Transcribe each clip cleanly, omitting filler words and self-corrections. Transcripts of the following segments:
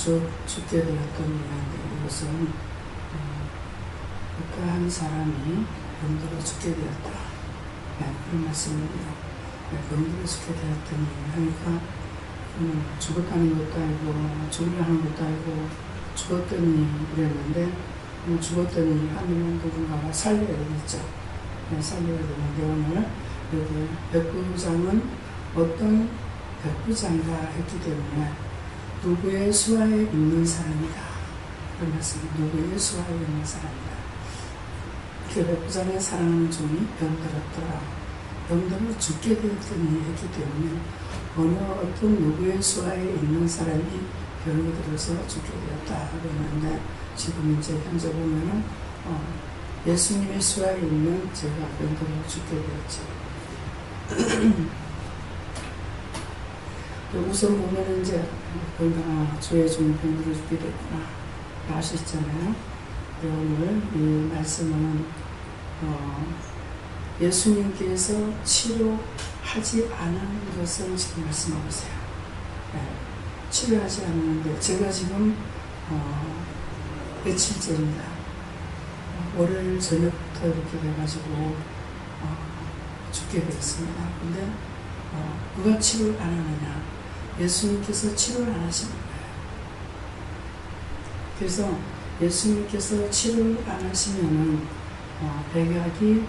죽게 되었던 이야기. 이것은 한 사람이 병들어 죽게 되었다. 그런 말씀입니다. 병들어 죽게 되었더니 하니까 죽었다는 것도 아니고 죽으려 하는 것도 아니고 죽었더니 이랬는데 죽었더니 하늘은 누군가가 살려야 되겠죠. 살려야 되는데 오늘 여기 백부장은 어떤 백부장이라 했기 때문에 누구의 수하에 있는 사람이다. 그런 말씀, 누구의 수하에 있는 사람이다. 그 백부장의 사랑하는 종이 병들었더라. 병들어 죽게 되었더니 했기 때문에 어느 어떤 누구의 수하에 있는 사람이 병이 들어서 죽게 되었다 그러는데 지금 이제 현재 보면은 예수님의 수하에 있는 제가 병들어 죽게 되었지. 우선 보면은 이제 주의 종이 병들어 죽게 됐구나 아시잖아요. 오늘 이 말씀은 예수님께서 치료하지 않은 것을 지금 말씀하고 계세요. 치료하지 않는데 제가 지금 며칠째입니다. 월요일 저녁부터 이렇게 돼가지고 죽게 되었습니다. 근데 누가 치료를 안 하느냐? 예수님께서 치료를 안 하시는 거예요. 그래서 예수님께서 치료를 안 하시면은 백약이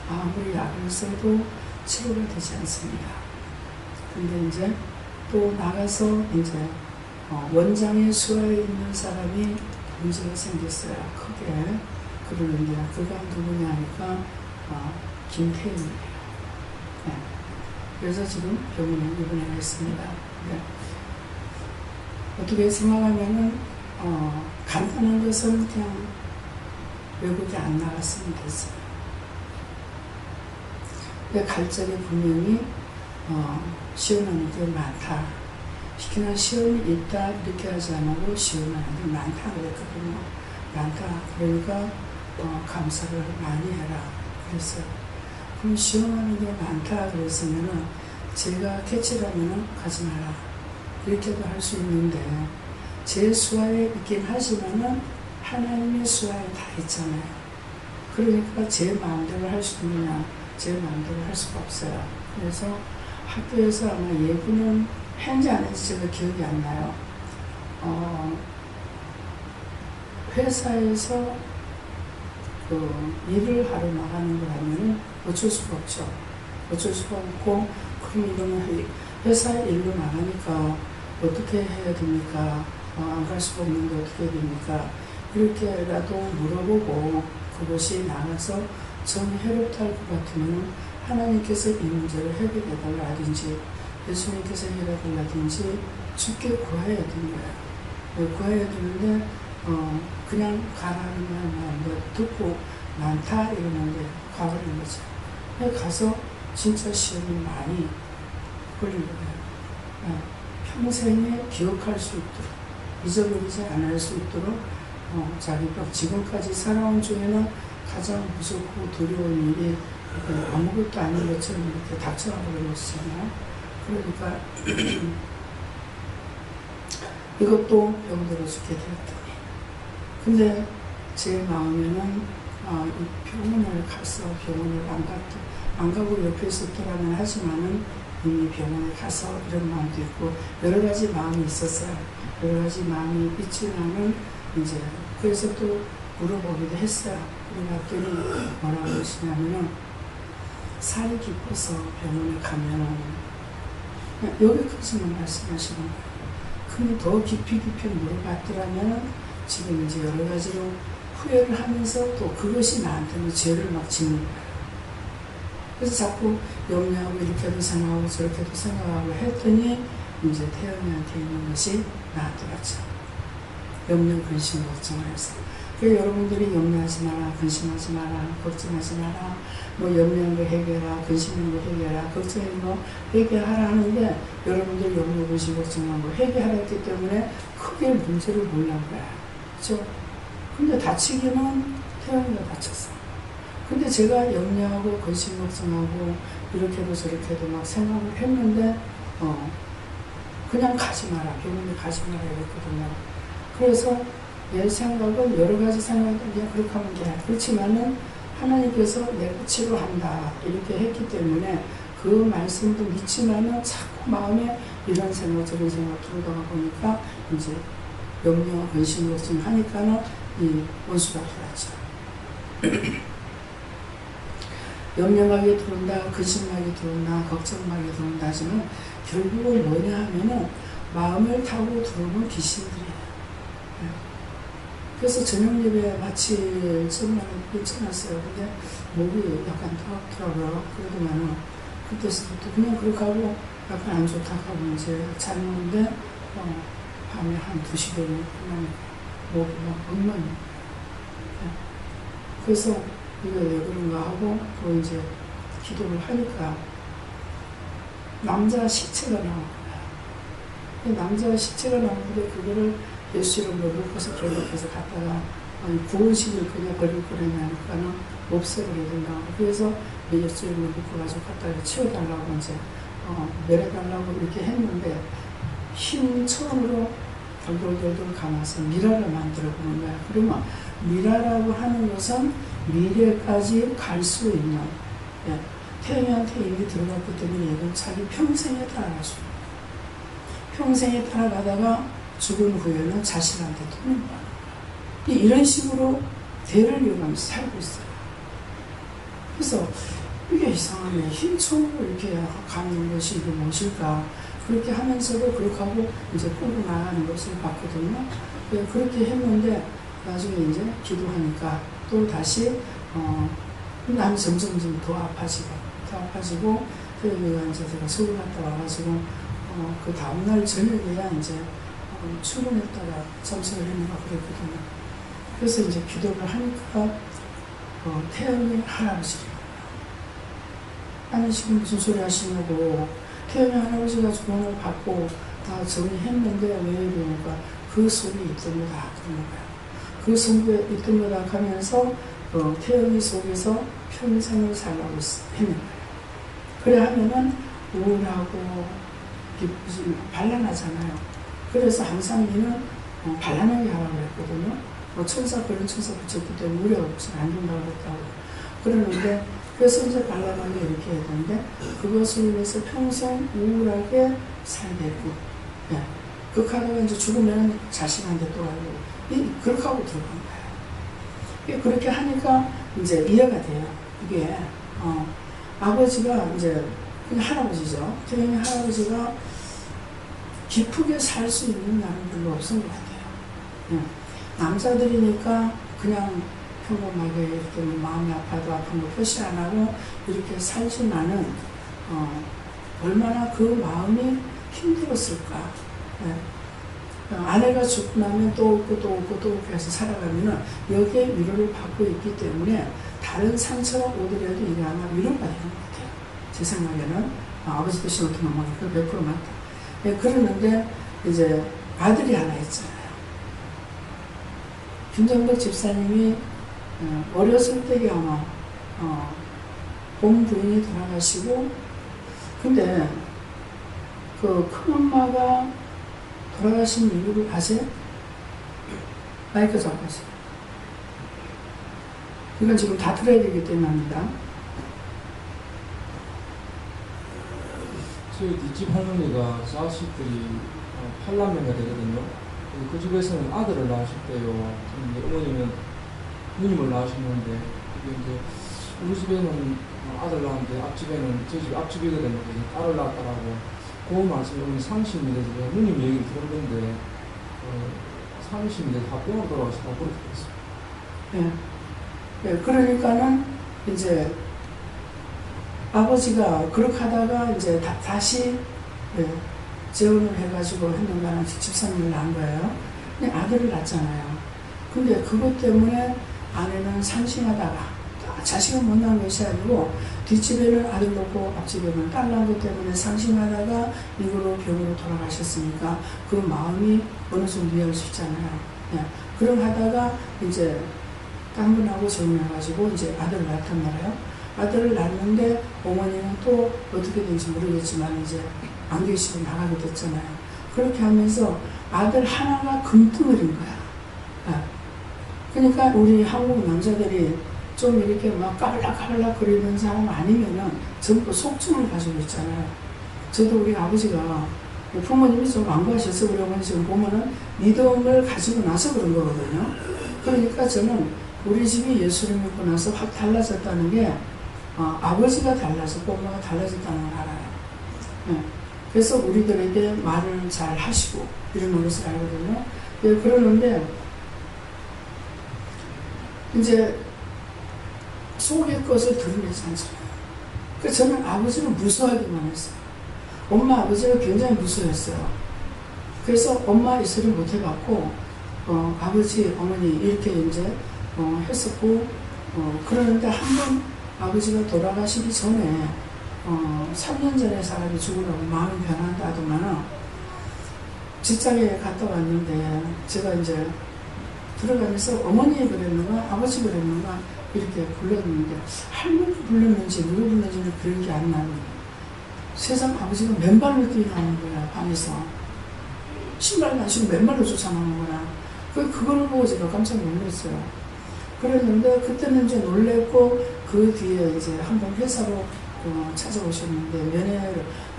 아무리 약을 써도 치료가 되지 않습니다. 근데 이제 또 나가서 이제 원장의 수하에 있는 사람이 문제가 생겼어요. 크게. 그러는데 그가 누구냐 하니까 김태윤이에요. 그래서 지금 병원에 입원해 있습니다. 어떻게 생각하면은 간단한 것은 그냥 외국에 안 나갔으면 됐어요. 갈 적에 분명히 시원한 게 많다. 특히나 시험이 있다 이렇게 하지 않고 시원한 게 많다 그랬거든요. 많다. 그러니까 감사를 많이 해라 그랬어요. 그럼 시험하는 게 많다 그랬으면은 제가 캐치라면은 가지 마라 이렇게도 할 수 있는데 제 수하에 있긴 하지만은 하나님의 수하에 다 있잖아요. 그러니까 제 마음대로 할 수 있느냐? 제 마음대로 할 수가 없어요. 그래서 학교에서 아마 예부는 했는지 안 했는지 제가 기억이 안 나요. 회사에서 일을 하러 나가는 거 하면은 어쩔 수가 없죠. 어쩔 수가 없고, 그럼 이거는 회사 일로 나가니까 어떻게 해야 됩니까? 안 갈 수가 없는데 어떻게 해야 됩니까? 이렇게라도 물어보고 그것이 나가서 전 해롭다 할 것 같으면 하나님께서 이 문제를 해결해 달라든지 예수님께서 해결해 달라든지 주께 구해야 되는 거예요. 구해야 되는데 그냥 가라는 말만 듣고 많다 이러는데 가버리는 거죠. 가서 진짜 시험이 많이 걸린 거예요. 평생에 기억할 수 있도록 잊어버리지 않을 수 있도록 자기가 지금까지 살아온 중에는 가장 무섭고 두려운 일이 아무것도 아닌 것처럼 이렇게 닥쳐가 버렸잖아요. 그러니까 이것도 병들어 죽게 되었더니 근데 제 마음에는 병원을 가서 병원을 안 가고 옆에 있었더라면 하지만은 이미 병원에 가서 이런 마음도 있고 여러 가지 마음이 있었어요. 여러 가지 마음이 있지만은 이제 그래서 또 물어보기도 했어요. 그랬더니 뭐라고 하시냐면은 살이 깊어서 병원에 가면은 여기까지만 말씀하시는 거예요. 근데 더 깊이 물어봤더라면 지금 이제 여러 가지로 후회를 하면서 또 그것이 나한테는 죄를 막 짓는 거예요. 그래서 자꾸 염려하고 이렇게도 생각하고 저렇게도 생각하고 했더니 이제 태연이한테 있는 것이 나더라죠. 염려, 근심, 걱정해서. 그래서 여러분들이 염려하지 마라, 근심하지 마라, 걱정하지 마라, 뭐 염려한 거 해결하라, 근심한 거 해결하라, 걱정한 거 해결하라 하는데 여러분들이 염려, 근심, 걱정한 거 해결하라 했기 때문에 크게 문제를 몰란 거야. 그렇죠? 근데 다치기는 태연이가 다쳤어. 근데 제가 염려하고 근심 걱정하고 이렇게도 저렇게도 막 생각을 했는데 그냥 가지 마라. 병원에 가지 마라 이랬거든요. 그래서 내 생각은 여러 가지 생각은 그냥 그렇게 하면 돼. 그렇지만은 하나님께서 내가 치료한다 이렇게 했기 때문에 그 말씀도 믿지만은 자꾸 마음에 이런 생각 저런 생각 들어다가 보니까 이제 염려 근심 걱정하니까는 이 원수가 들어왔죠. 염려하게 들어온다, 근심하게 들어온다, 걱정하게 들어온다 하지만 결국은 뭐냐 하면은 마음을 타고 들어오는 귀신들이에요. 그래서 저녁 예배 마칠 전날에 괜찮았어요. 근데 목이 약간 더럽더라고요. 그러더만은 그때서부터 그냥 그렇게 하고 약간 안 좋다 하고 이제 잤는데 밤에 한 2시 되면 그냥 목이 막 엉망이에요. 그래서 이거 왜 그런가 하고 또 이제 기도를 하니까 남자 시체가 나온 거야. 남자 시체가 나오는데 그거를 예수 이름으로 묶어서 결박해서 갖다가 구원식을 그냥 버릴 거라니까는 없애버려야 된다고. 그래서 예수 이름으로 묶어가지고 갖다가 치워달라고 이제 내려달라고 이렇게 했는데 흰 천으로 돌돌돌돌 감아서 미라를 만들어 보는 거야. 그러면 미라라고 하는 것은 미래까지 갈 수 있는, 태영이한테 이미 들어갔기 때문에 얘는 자기 평생에 따라갈 수 있는, 평생에 따라가다가 죽은 후에는 자신한테 돈을 받는 거야. 이런 식으로 대를 이어가면서 살고 있어요. 그래서 이게 이상하네. 흰 총으로 이렇게 가는 것이 이게 무엇일까? 그렇게 하면서도 그렇게 하고 이제 끌고 나가는 것을 봤거든요. 그렇게 했는데 나중에 이제 기도하니까 또 다시 나는 점점 더 아파지고 그래서 이제 제가 서울 갔다 와가지고 그 다음날 저녁에야 이제 출근했다가 점심을 했는가 그랬거든요. 그래서 이제 기도를 하니까 태영이 할아버지래요. 아니 지금 무슨 소리 하시냐고. 태영이 할아버지가 돈을 받고 다 정리했는데 왜 이러니까 그 속에 있던 거다 그런 거야. 그 속에 있던 거다 하면서 태영이 속에서 평생을 살라고 했는 거예요. 그래 하면은 우울하고 반란하잖아요. 그래서 항상 이는 반란하게 하라고 했거든요. 그런 천사 붙였기 때문에 우리가 안 된다고 했다고. 그러는데 그래서 이제 반란하게 이렇게 해야 되는데 그것을 위해서 평생 우울하게 살겠고, 그렇게 하다가 이제 죽으면 자신한테 또 하고 그렇게 하고 들어간 거예요. 그렇게 하니까 이제 이해가 돼요. 이게 아버지가 이제 할아버지죠. 태영이 할아버지가 기쁘게 살 수 있는 날은 별로 없은 것 같아요. 남자들이니까 그냥 평범하게 이렇게 마음이 아파도 아픈 거 표시 안 하고 이렇게 살지만은 얼마나 그 마음이 힘들었을까. 아내가 죽고 나면 또 웃고 또 웃고 또 웃고 해서 살아가면은 여기에 위로를 받고 있기 때문에 다른 상처가 오더라도 이게 아마 위로가 되는 것 같아요. 제 생각에는 아버지도 신호통 넘어가니까 100% 맞다. 그러는데 이제 아들이 하나 있잖아요. 김정덕 집사님이 어렸을 때에 아마 본 부인이 돌아가시고, 근데 그 큰엄마가 돌아가신 이유를 아세요? 마이크 잡아주세요. 이건 지금 다 들어야 되기 때문에 합니다. 저희 뒷집 할머니가 자식들이 8남매가 되거든요. 그 집에서는 아들을 낳으실 때요. 어머니는 누님을 낳으셨는데, 이제 우리 집에는 아들 낳았는데 앞집에는 저희 집 앞집이거든요. 딸을 낳았다라고 그 말씀에 어머니 상심이 돼서 누님 얘기를 들었는데 상심이 돼서 합병으로 돌아가시다고 그렇게 됐어요. 그러니까는 이제 아버지가 그렇게 하다가 이제 다시 재혼을 해가지고 했는가는 집사님을 낳은 거예요. 근데 아들을 낳았잖아요. 근데 그것 때문에 아내는 상심하다가 자식은 못 낳은 것이 아니고 뒷집에는 아들 놓고 앞집에는 딸 낳은 것 때문에 상심하다가 이거로 병으로 돌아가셨으니까 그 마음이 어느 정도 이해할 수 있잖아요. 그럼 하다가 이제 딴 분하고 재혼해가지고 이제 아들을 낳았단 말이에요. 아들을 낳았는데 어머니는 또 어떻게 된지 모르겠지만 이제 안 계시고 나가게 됐잖아요. 그렇게 하면서 아들 하나가 금덩어리인 거야. 예. 그러니까 우리 한국 남자들이 좀 이렇게 막 까발락까발락 거리는 사람 아니면은 전부 속증을 가지고 있잖아요. 저도 우리 아버지가 부모님이 좀 완고하셔서 그러면 지금 보면은 믿음을 가지고 나서 그런 거거든요. 그러니까 저는 우리 집이 예수를 믿고 나서 확 달라졌다는 게 아버지가 달라졌고 엄마가 달라졌다는 걸 알아요. 네. 그래서 우리들에게 말을 잘 하시고 이러는 것을 알거든요. 네, 그러는데 이제 속의 것을 드러내지 않잖아요. 그래서 저는 아버지를 무서워하기만 했어요. 엄마 아버지가 굉장히 무서워했어요. 그래서 엄마 이수를 못 해봤고 아버지 어머니 이렇게 이제 했었고 그러는데 한 번 아버지가 돌아가시기 전에 3년 전에 사람이 죽으라고 마음이 변한다 하더만은 직장에 갔다 왔는데 제가 이제 들어가면서 어머니 그랬는가 아버지 그랬는가 이렇게 불렀는데 할머니 불렀는지 누구 불렀는지는 기억이 안 나는 거예요. 세상 아버지가 맨발로 뛰어나오는 거야. 방에서 신발도 안 신고 맨발로 쫓아나오는 거야. 그거를 보고 제가 깜짝 놀랐어요. 그랬는데 그때는 이제 놀랬고 그 뒤에 이제 한번 회사로 찾아오셨는데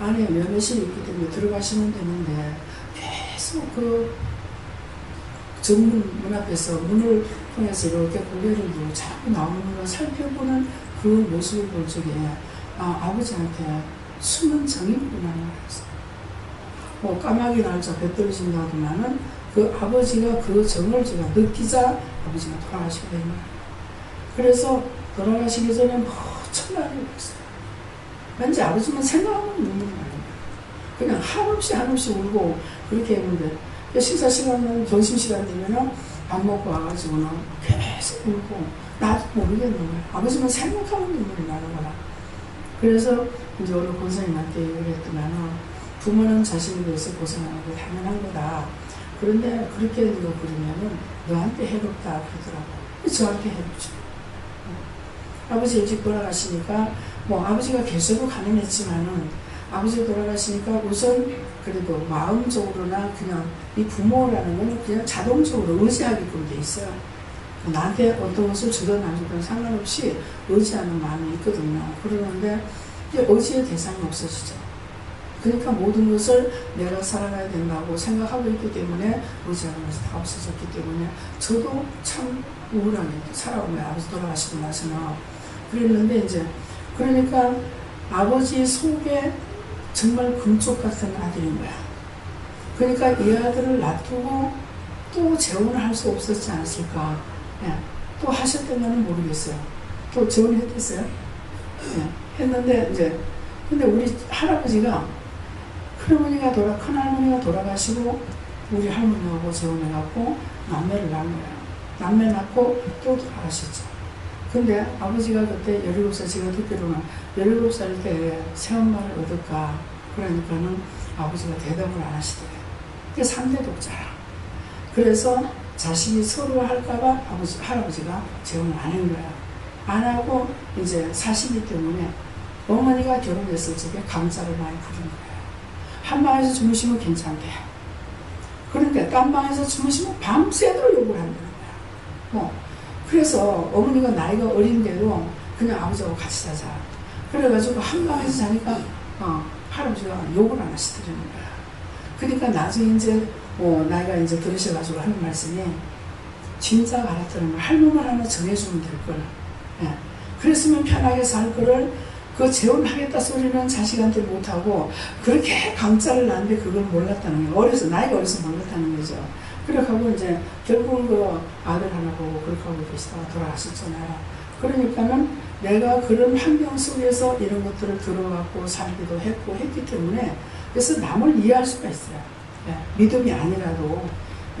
안에 면회실이 있기 때문에 들어가시면 되는데 계속 그 정문 앞에서 문을 통해서 이렇게 고개를 들고 자꾸 나오는 걸 살펴보는 그 모습을 볼 적에 아버지한테 숨은 정이 일어나는 거였어요. 까마귀 날짜 배 떨어진다 하더만은 그 아버지가 그 정을 제가 느끼자 아버지가 돌아가시게 된 거예요. 그래서 돌아가시기 전에 천만이 울었어요. 왠지 아버지만 생각하면 눈물이 나는 거예요. 그냥 한없이 울고 그렇게 했는데 식사 시간은 점심시간 되면은 밥 먹고 와가지고는 계속 울고 나도 모르겠는 거예요. 아버지만 생각하면 눈물이 나는 거라. 그래서 이제 어느 권사님한테 얘기를 했더만은 부모는 자식에 대해서 고생하는 게 당연한 거다. 그런데 그렇게 누가 그러면은 너한테 해롭다 그러더라고요. 저한테 해롭죠. 아버지 일찍 돌아가시니까 아버지가 계속 가난했지만은 아버지가 돌아가시니까 우선 그래도 마음적으로나 그냥 이 부모라는 건 그냥 자동적으로 의지하게끔 돼 있어요. 나한테 어떤 것을 주든 안 주든 상관없이 의지하는 마음이 있거든요. 그러는데 이제 의지의 대상이 없어지죠. 그러니까 모든 것을 내가 살아가야 된다고 생각하고 있기 때문에 의지하는 것이 다 없어졌기 때문에 저도 참 우울하게 살아오면 아버지 돌아가시고 나서는 그랬는데 이제 그러니까 아버지 속에 정말 금쪽 같은 아들인 거야. 그러니까 이 아들을 놔두고 또 재혼을 할 수 없었지 않았을까. 예. 또 하셨다면 모르겠어요. 또 재혼했겠어요? 예. 했는데 이제 근데 우리 할아버지가 큰할머니가 돌아가시고 우리 할머니하고 재혼해갖고 남매를 낳은 거예요. 남매 낳고 또 돌아가셨죠. 근데 아버지가 그때 17살, 제가 듣기로는 17살 때 새엄마를 얻을까 그러니까는 아버지가 대답을 안 하시더래요. 그게 3대 독자라. 그래서 자식이 서로 할까봐 할아버지가 재혼을 안 한 거야. 안 하고 이제 사시기 때문에 어머니가 결혼했을 적에 감자를 많이 부른 거예요. 한 방에서 주무시면 괜찮대요. 그런데 딴 방에서 주무시면 밤새도록 욕을 한다는 거야. 그래서 어머니가 나이가 어린데도 그냥 아버지하고 같이 자자. 그래가지고 한 방에서 자니까 할아버지가 욕을 안 하시더라는 거야. 그러니까 나중에 이제 나이가 이제 들으셔가지고 하는 말씀이 진짜 알았다는 걸 할머니 하나 정해주면 될 걸. 예. 그랬으면 편하게 살 거를 그 재혼하겠다 소리는 자식한테 못하고 그렇게 강짜를 낳는데 그걸 몰랐다는 거예요. 나이가 어려서 몰랐다는 거죠. 그렇게 하고 이제 결국은 그 아들 하나 보고 그렇게 하고 계시다가 돌아가셨잖아요. 그러니까는 내가 그런 환경 속에서 이런 것들을 들어갖고 살기도 했기 때문에 그래서 남을 이해할 수가 있어요. 예, 믿음이 아니라도.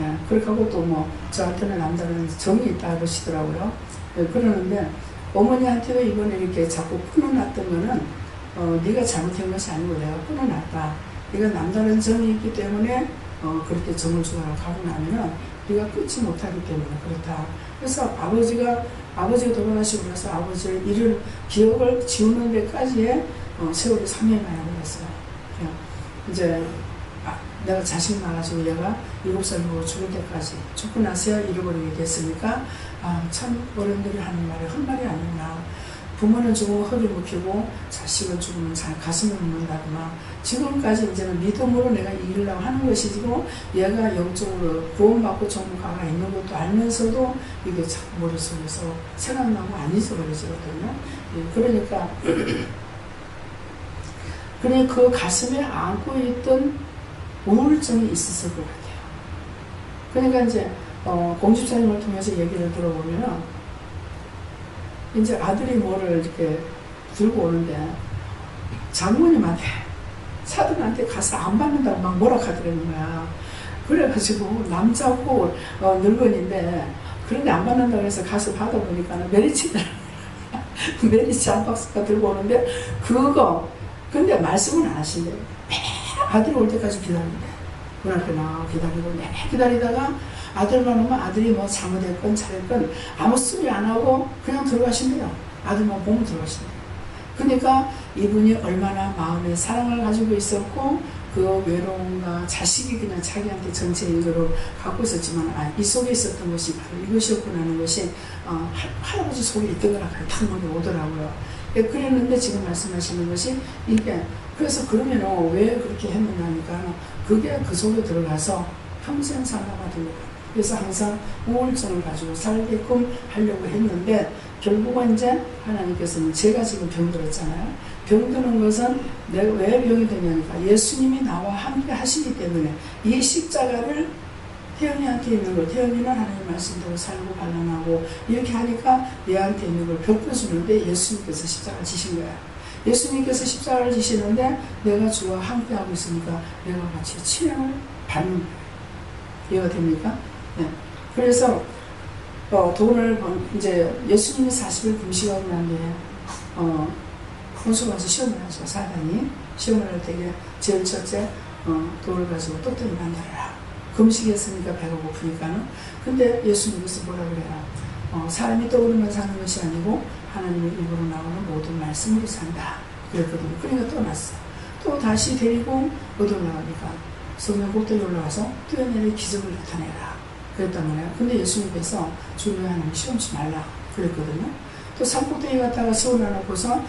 예, 그렇게 하고 또 저한테는 남자는 정이 있다 그러시더라고요. 예, 그러는데 어머니한테도 이번에 이렇게 자꾸 끊어놨던 거는 네가 잘못한 것이 아니고 내가 끊어놨다. 네가 남다른 정이 있기 때문에 그렇게 정을 주고 가고 나면은 네가 끊지 못하기 때문에 그렇다. 그래서 아버지가 돌아가시고 나서 아버지의 기억을 지우는 데까지의 세월이 3년 만에 걸렸어요. 이제 내가 자식 낳아가지고 얘가 7살 먹고 죽을 때까지 죽고 나서야 잃어버리게 됐으니까 참 어른들이 하는 말이 헛말이 아니구나. 부모는 죽으면 허리 묶이고 자식은 죽으면 가슴을 묶는다구나. 지금까지 이제는 믿음으로 내가 이기려고 하는 것이고 얘가 영적으로 구원받고 전문가가 있는 것도 알면서도 이게 자꾸 머릿속에서 생각나고 안 잊어버려지거든요. 그러니까 그 가슴에 안고 있던 우울증이 있었을 것 같아요. 그러니까 이제 공집사님을 통해서 얘기를 들어보면은 이제 아들이 뭐를 이렇게 들고 오는데 장모님한테 사돈한테 가서 안 받는다고 막 뭐라 하더라는 거야. 그래가지고 남자고 늙은인데 그런데 안 받는다고 해서 가서 받아보니까 메리치들 메리치 한 박스가 들고 오는데 근데 말씀은 안 하신대요. 아들이 올 때까지 기다린대. 그날그날 기다리고 기다리다가 아들만 오면 아들이 뭐 잘못했건 잘했건 아무 소리 안 하고 그냥 들어가신대요. 아들만 보면 들어가신대요. 그러니까 이분이 얼마나 마음에 사랑을 가지고 있었고 그 외로움과 자식이 그냥 자기한테 전체 인도를 갖고 있었지만 이 속에 있었던 것이 바로 이것이었구나 하는 것이 할아버지 속에 있던 거라 딱 오더라고요. 그랬는데 지금 말씀하시는 것이 이게 그래서 그러면 왜 그렇게 했느냐니까 그게 그 속에 들어가서 평생 살아가 됩니다. 그래서 항상 우울증을 가지고 살게끔 하려고 했는데 결국은 이제 하나님께서는 제가 지금 병들었잖아요. 병드는 것은 내가 왜 병이 되냐니까 예수님이 나와 함께 하시기 때문에 이 십자가를 태연이한테 있는 걸 태연이는 하나님 말씀대로 살고 반응하고 이렇게 하니까 얘한테 있는 걸 벽펴주는데 예수님께서 십자가를 지신 거야. 예수님께서 십자가를 지시는데 내가 주와 함께하고 있으니까 내가 같이 치명을 받는 거예요. 이해가 됩니까? 네. 그래서 돈을 이제 예수님이 40일 금식하고 난 뒤에 혼수가서 시험을 하죠. 사단이 시험을 할 때에 제일 첫째 돈을 가지고 떡떡이 만들어라. 금식했으니까 배가 고프니까는. 근데 예수님께서 뭐라 그래요? 사람이 떡으로만 사는 것이 아니고 하나님의 입으로 나오는 모든 말씀으로 산다. 그랬거든요. 그러니까 떠났어. 또 다시 데리고 어디 올라가니까 성령 꼭대기 올라가서 뛰어내려 기적을 나타내라. 그랬단 말이에요. 근데 예수님께서 주님의 하나님 시험치 말라. 그랬거든요. 또 산 꼭대기 갔다가 세워놔놓고서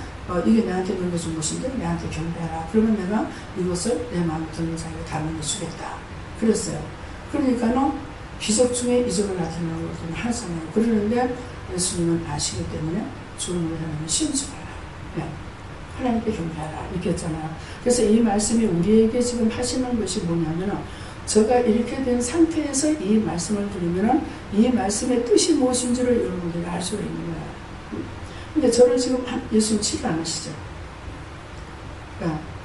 이게 내한테 넘겨준 것인데 내한테 경배하라. 그러면 내가 이것을 내 마음에 드는 자에게 다른 주겠다. 그랬어요. 그러니까는 기적 중에 이적을 나타내는 것은 하잖아요. 그러는데 예수님은 아시기 때문에 주님을 하나님 시험치 말라. 네. 하나님께 경배하라. 이렇게 했잖아요. 그래서 이 말씀이 우리에게 지금 하시는 것이 뭐냐면 제가 이렇게 된 상태에서 이 말씀을 드리면 이 말씀의 뜻이 무엇인지를 여러분들이 알 수가 있는 거예요. 근데 저를 지금 예수님 치료 안 하시죠.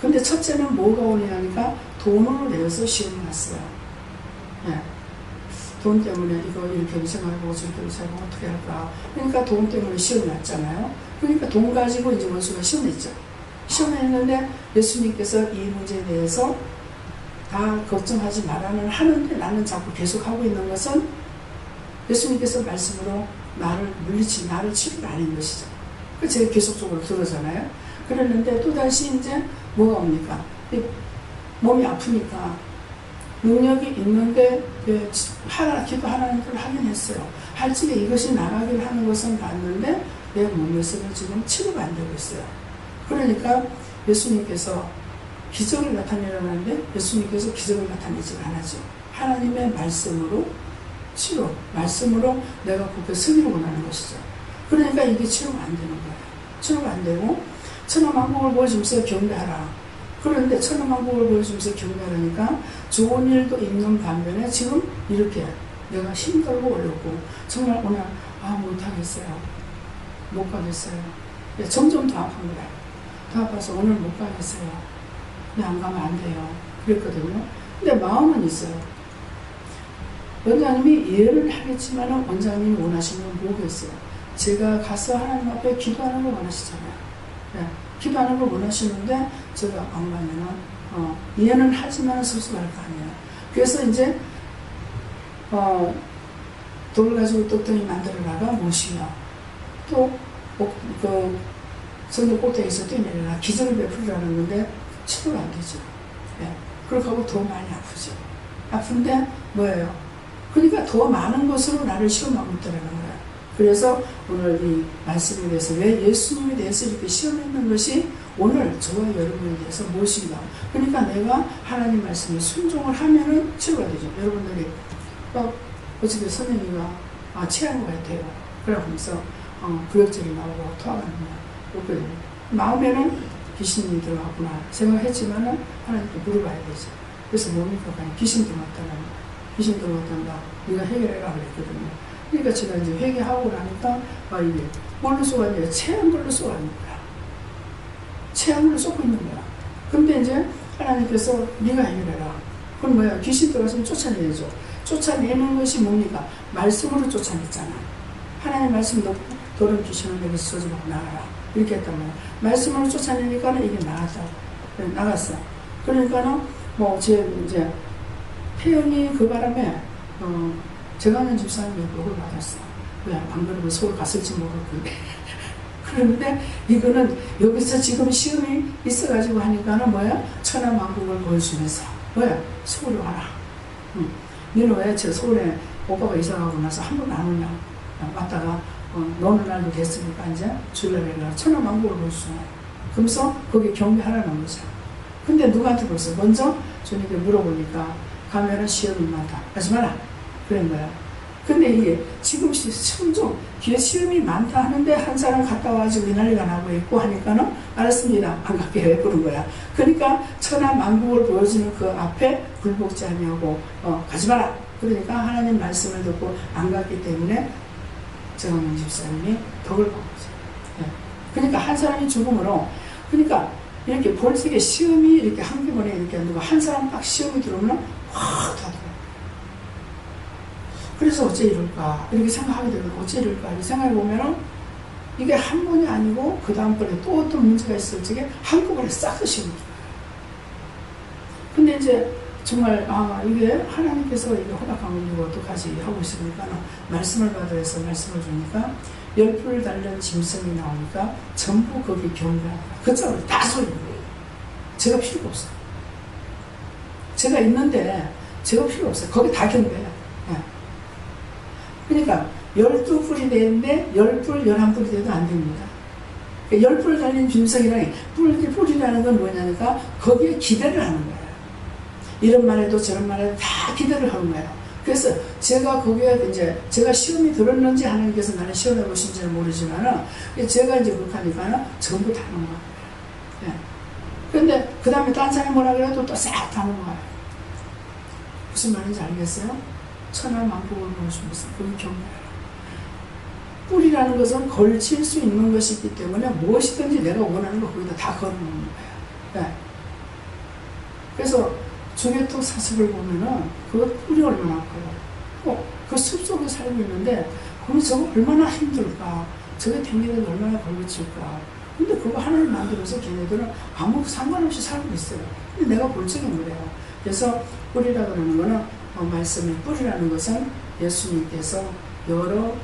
근데 첫째는 뭐가 오냐니까 돈을 내서 시험을 났어요. 네. 돈 때문에 이거 이렇게 생각하고 저렇게 생각하고 어떻게 할까. 그러니까 돈 때문에 시험을 났잖아요. 그러니까 돈 가지고 이제 원수가 시험했죠. 시험했는데 예수님께서 이 문제에 대해서 다 걱정하지 말라는 하는데 나는 자꾸 계속하고 있는 것은 예수님께서 말씀으로 나를 치료를 안 한 것이죠. 그래서 제가 계속적으로 들어잖아요. 그랬는데 또다시 이제 뭐가 옵니까? 몸이 아프니까 능력이 있는데 기도하라는 걸 하긴 했어요. 할지에 이것이 나가길 하는 것은 봤는데 내 몸에서는 지금 치료가 안 되고 있어요. 그러니까 예수님께서 기적을 나타내려는데 예수님께서 기적을 나타내지 않았죠. 하나님의 말씀으로 치료, 말씀으로 내가 그렇게 쓰기를 원하는 것이죠. 그러니까 이게 치료가 안 되는 거예요. 치료가 안 되고 천하만국을 보여주면서 경배하라. 그런데 천하만국을 보여주면서 경배하니까 좋은 일도 있는 반면에 지금 이렇게 내가 힘들고 어렵고 정말 오늘 못하겠어요. 못 가겠어요. 점점 더 아픈 거예요. 더 아파서 오늘 못 가겠어요. 근데 안 가면 안 돼요. 그랬거든요. 근데 마음은 있어요. 원장님이 이해를 하겠지만 원장님이 원하시는 건 뭐겠어요? 제가 가서 하나님 앞에 기도하는 걸 원하시잖아요. 네. 기도하는 걸 원하시는데 제가 안 가면은 이해는 하지만 섭섭할 거 아니에요. 그래서 이제 돌을 가지고 떡덩이 만들어라가 무엇이며 또 성경 꼭대기에서 뛰어내려라 기적을 베풀으라는 건데 치료가 안 되죠. 네. 그렇게 하고 더 많이 아프죠. 아픈데 뭐예요? 그러니까 더 많은 것으로 나를 시험하고 있다는 거야. 그래서 오늘 이 말씀에 대해서 왜 예수님에 대해서 이렇게 시험했는 것이 오늘 저와 여러분에 대해서 무엇인가. 그러니까 내가 하나님 말씀에 순종을 하면은 치료가 되죠. 여러분들이 어차피 선생님이가 체한 것 같아요. 그러면서 구역질이 나오고 토하는 거야. 나오면은 귀신이 들어갔구나 생각했지만은 하나님께 물어봐야 되죠. 그래서 뭡니까? 귀신 들어갔다는 귀신 들어갔단다. 네가 해결해라 그랬거든요. 그러니까 제가 이제 회개하고 나니까 이게 뭘로 쏘아니에요? 체한 걸로 쏘아는 거야. 체한 걸로 쏘고 있는 거야. 근데 이제 하나님께서 네가 해결해라. 그럼 뭐야? 귀신 들어갔으면 쫓아내야죠. 쫓아내는 것이 뭡니까? 말씀으로 쫓아냈잖아. 하나님 말씀 놓고 더러운 귀신을 내게서 저주받고 나가라. 이렇게 했단 말이야. 말씀으로 쫓아내니까는 이게 나갔다고. 나갔어. 그러니까는 제 이제 태영이 그 바람에 제가 아는 집사님이 욕을 받았어. 왜? 안 그러면 서울 갔을지 모르고. 그런데 이거는 여기서 지금 시험이 있어가지고 하니까는 뭐야? 천하만국을 보여주면서 뭐야? 서울에 와라. 너는 왜 저 서울에 오빠가 이사가고 나서 한 번도 안 오냐? 왔다가 노는 날도 됐으니까 이제 주일날에 천하만국을 보여주잖아. 그러면서 거기 경배하라는 거죠. 근데 누구한테 벌써 먼저 주님께 물어보니까 가면은 시험이 많다. 하지 마라. 그런 거야. 근데 이게 지금 순종 시험이 많다 하는데 한 사람 갔다 와가지고 난리가 나고 있고 하니까는 알았습니다. 안 갈게 왜 그런 거야. 그러니까 천하만국을 보여주는 그 앞에 굴복지 아니하고 가지 마라. 그러니까 하나님 말씀을 듣고 안 갔기 때문에 정원영 집사님이 덕을 받은 거죠. 네. 그러니까 한 사람이 죽음으로 그러니까 이렇게 벌써 시험이 이렇게 한꺼번에 이렇게 누가 한 사람 딱 시험이 들어오면 확 다 들어요. 그래서 어째 이럴까 이렇게 생각하게 되면 어째 이럴까 이렇게 생각해 보면은 이게 한 번이 아니고 그 다음번에 또 어떤 문제가 있을 적에 한꺼번에 싹 다 시험이 들어요. 근데 이제 정말 이게 하나님께서 이게 허락한 이거 어떡하지 하고 있으니까 말씀을 받아서 말씀을 주니까 열풀 달린 짐승이 나오니까 전부 거기 경배하다. 그 짝을 다 쏘는 거예요. 제가 필요가 없어요. 제가 있는데 제가 필요 없어요. 거기 다 경배해요. 네. 그러니까 12뿔이 되는데 10뿔, 11뿔이 돼도 안 됩니다. 10뿔 달린 짐승이라니 뿔이라는 건 뭐냐니까 거기에 기대를 하는 거예요. 이런 말 해도 저런 말 해도 다 기대를 하는 거예요. 그래서 제가 거기에 이제 제가 시험이 들었는지 하나님께서 나는 시험해 보신지는 모르지만은 제가 이제 그렇게 하니까는 전부 다 하는 거예요. 예. 근데 그 다음에 딴 사람이 뭐라 그래도 또 싹 다 하는 거예요. 무슨 말인지 알겠어요? 천하만국을 보여주면서 그게 경배해라. 뿔이라는 것은 걸칠 수 있는 것이 있기 때문에 무엇이든지 내가 원하는 거 거기다 다 걸어놓는 거예요. 예. 그래서 조개톱 사슴을 보면은 그 뿔이 얼마나 커요. 그 숲속에 살고 있는데 그럼 저거 얼마나 힘들까. 저게 댕기는 얼마나 걸거칠까. 근데 그거 하나를 만들어서 걔네들은 아무 상관없이 살고 있어요. 근데 내가 볼 적인 거예요. 그래서 뿔이라 그러는 거는 말씀의 뿔이라는 것은 예수님께서 여러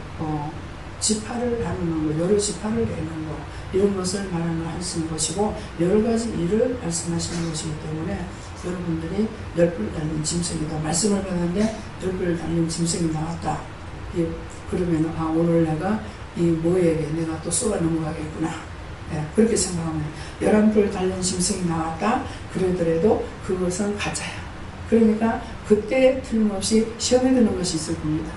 지파를 나누는 거, 여러 지파를 내는 거 이런 것을 말하는 하시는 것이고 여러 가지 일을 말씀하시는 것이기 때문에 여러분들이 10뿔 달린 짐승이다. 말씀을 받았는데 10뿔 달린 짐승이 나왔다. 그러면 오늘 내가 이 모에게 내가 또 쏘아 넘어가겠구나. 예, 그렇게 생각하면 11뿔 달린 짐승이 나왔다. 그러더라도 그것은 가짜야. 그러니까 그때 틀림없이 시험에 드는 것이 있을 겁니다.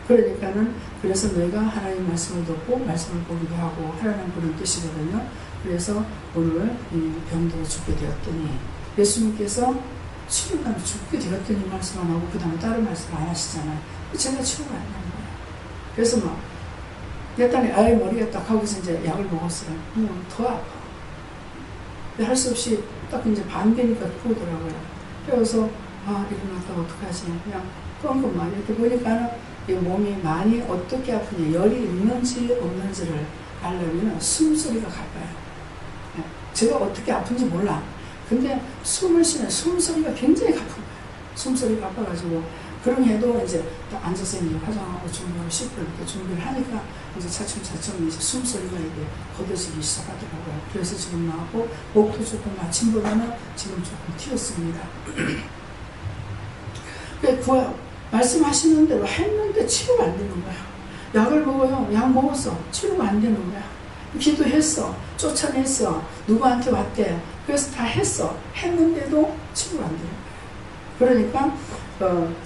그러니까는 그래서 너희가 하나님 말씀을 듣고 말씀을 보기도 하고 하라는 그런 뜻이거든요. 그래서 오늘 이 병들어 죽게 되었더니 예수님께서 치료가 죽게 되었더니 말씀 안 하고 그 다음에 다른 말씀 안 하시잖아요. 제가 치료가 안 나는 거예요. 그래서 내 딸이 아예 머리가 딱 하고서 이제 약을 먹었어요. 더 아파. 할 수 없이 딱 이제 반 되니까 부으더라고요. 그래서 일어났다 어떡하지? 그냥 뻥뻥만 이렇게 보니까 이 몸이 많이 어떻게 아프냐, 열이 있는지 없는지를 알려면 숨소리가 가까요. 제가 어떻게 아픈지 몰라. 근데 숨을 쉬면 숨소리가 굉장히 가쁜 거예요. 숨소리가 아파가지고 그런 해도 이제 딱 앉아서 이제 화장하고 준비하고 씻고 이렇게 준비를 하니까 이제 차츰차츰 이제 숨소리가 이게 걷어지기 시작하더라고요. 그래서 지금 나하고 목도 조금 아침보다는 지금 조금 튀었습니다. 그 말씀하시는 대로 했는데 치료가 안 되는 거야. 약을 먹어요. 약 먹었어. 치료가 안 되는 거야. 기도했어. 쫓아냈어. 누구한테 왔대. 그래서 다 했어. 했는데도 치료가 안 되는 거야. 그러니까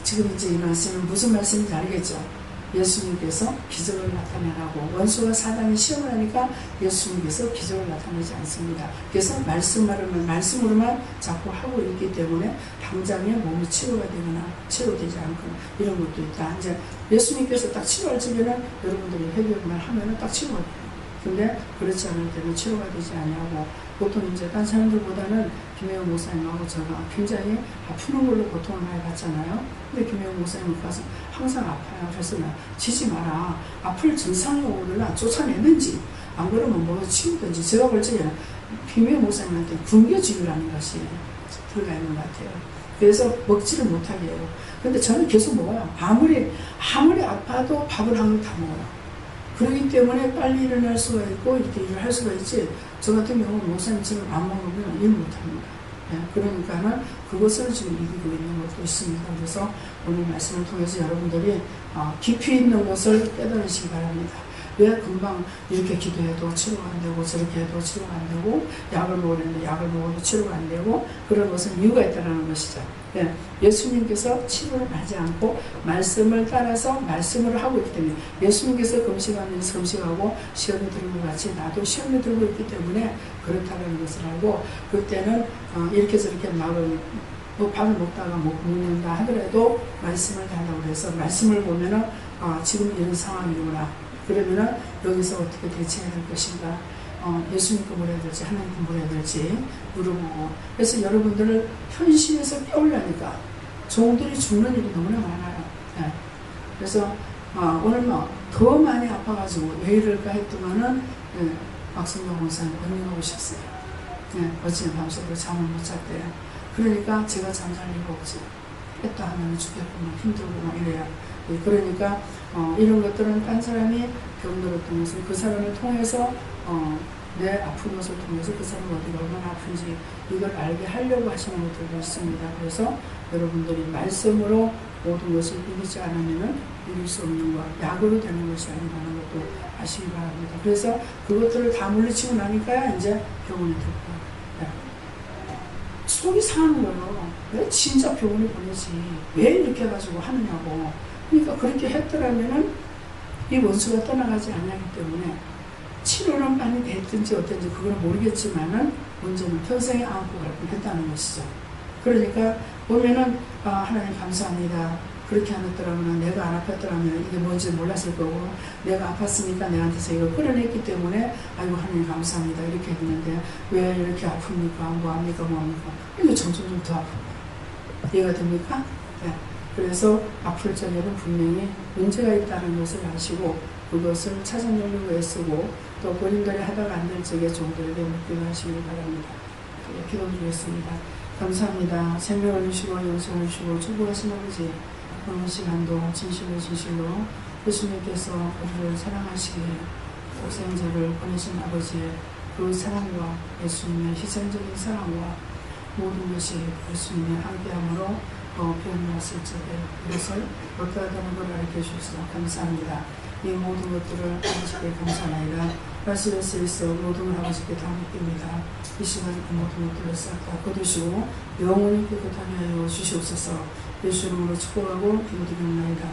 지금 이제 이 말씀은 무슨 말씀인지 알겠죠? 예수님께서 기적을 나타내라고. 원수와 사단이 시험을 하니까 예수님께서 기적을 나타내지 않습니다. 그래서 말씀으로만 자꾸 하고 있기 때문에 당장에 몸이 치료가 되거나 치료되지 않거나 이런 것도 있다. 이제 예수님께서 딱 치료할 적에는 여러분들이 회개만 하면은 딱 치료가 돼요. 근데 그렇지 않을 때는 치료가 되지 않냐고. 보통 이제 딴 사람들보다는 김혜영 목사님하고 제가 굉장히 아프는 걸로 고통을 많이 받잖아요. 근데 김혜영 목사님 가서 항상 아파요. 그래서 나 지지 마라. 아플 증상이 오르나 쫓아내든지 안 그러면 뭐 치우든지. 제가 볼 적에는 김혜영 목사님한테 굶겨주기라는 것이 들어가 있는 것 같아요. 그래서 먹지를 못하게 해요. 근데 저는 계속 먹어요. 아무리 아파도 밥을 한 그릇 다 먹어요. 그렇기 때문에 빨리 일어날 수가 있고 이렇게 일을 할 수가 있지. 저 같은 경우는 목사님처럼 안 먹으면 일 못합니다. 네, 그러니까는 그것을 지금 이기고 있는 것도 있습니다. 그래서 오늘 말씀을 통해서 여러분들이 깊이 있는 것을 깨달으시기 바랍니다. 왜 금방 이렇게 기도해도 치료가 안 되고 저렇게 해도 치료가 안 되고 약을 먹었는데 약을 먹어도 치료가 안 되고 그런 것은 이유가 있다는 것이죠. 네, 예수님께서 치료를 하지 않고 말씀을 따라서 말씀을 하고 있기 때문에 예수님께서 금식하면서 금식하고 시험에 들은 것 같이 나도 시험에 들고 있기 때문에 그렇다는 것을 알고 그때는 이렇게 저렇게 말을 뭐 밥을 먹다가 못 먹는다 하더라도 말씀을 달라고 해서 말씀을 보면은 지금 이런 상황이구나. 그러면은 여기서 어떻게 대처해야 될 것인가, 예수님께 물어야 될지 하나님께 물어야 될지 물어보고. 그래서 여러분들을 현실에서 깨우려니까 종들이 죽는 일이 너무나 많아요. 네. 그래서 오늘 더 많이 아파가지고 왜 이럴까 했더만은 박성경 목사님 언니가 오셨어요. 네. 어제 밤새도록 잠을 못 잤대요. 그러니까 제가 잠잘 리가 없지. 했다 하면 죽겠구나, 힘들고 막 이래요. 그러니까 이런 것들은 딴 사람이 병들었던 것을 그 사람을 통해서 내 아픈 것을 통해서 그 사람이 어디가 얼마나 아픈지 이걸 알게 하려고 하시는 것들도 있습니다. 그래서 여러분들이 말씀으로 모든 것을 이기지 않으면 이길 수 없는 것, 약으로 되는 것이 아니라는 것도 아시기 바랍니다. 그래서 그것들을 다 물리치고 나니까 이제 병원에 들어가요. 네. 속이 상하는 거예요. 왜 진짜 병원에 보내지? 왜 이렇게 해가지고 하느냐고. 그러니까 그렇게 했더라면은 이 원수가 떠나가지 않았기 때문에 치료는 많이 됐든지 어떤지 그건 모르겠지만은 문제는 평생에 안고 갈 뻔했다는 것이죠. 그러니까 보면은 하나님 감사합니다. 그렇게 안 했더라면 내가 안 아팠더라면 이게 뭔지 몰랐을 거고 내가 아팠으니까 내한테서 이걸 끌어냈기 때문에 아이고 하나님 감사합니다 이렇게 했는데 왜 이렇게 아픕니까? 뭐합니까? 뭐합니까? 이거 점점 더 아픕니다. 이해가 됩니까? 네. 그래서 아플 적에는 분명히 문제가 있다는 것을 아시고 그것을 찾아내려고 애쓰고 또 본인들이 하다가 안 될 적에 종들에게 묻기도 하시기 바랍니다. 기도드리겠습니다. 감사합니다. 생명을 주시고 영생을 주시고 축복하신 아버지, 오늘 시간도 진실로 예수님께서 우리를 사랑하시기에 독생자를 보내신 아버지의 그 사랑과 예수님의 희생적인 사랑과 모든 것이 예수님의 함께함으로 표현되었을 적에 이것을 어떠하다는 걸 알게 해주셔서 감사합니다. 이 모든 것들을 아버지께 감사하나이다. 말씀에서 있어 모든 걸 아버지께 다 맡깁니다. 이 시간 모든 것들을 싹 다 거두시고 영원히 깨끗하게 하여 주시옵소서. 예수 이름으로 축복하고 기도드립니다.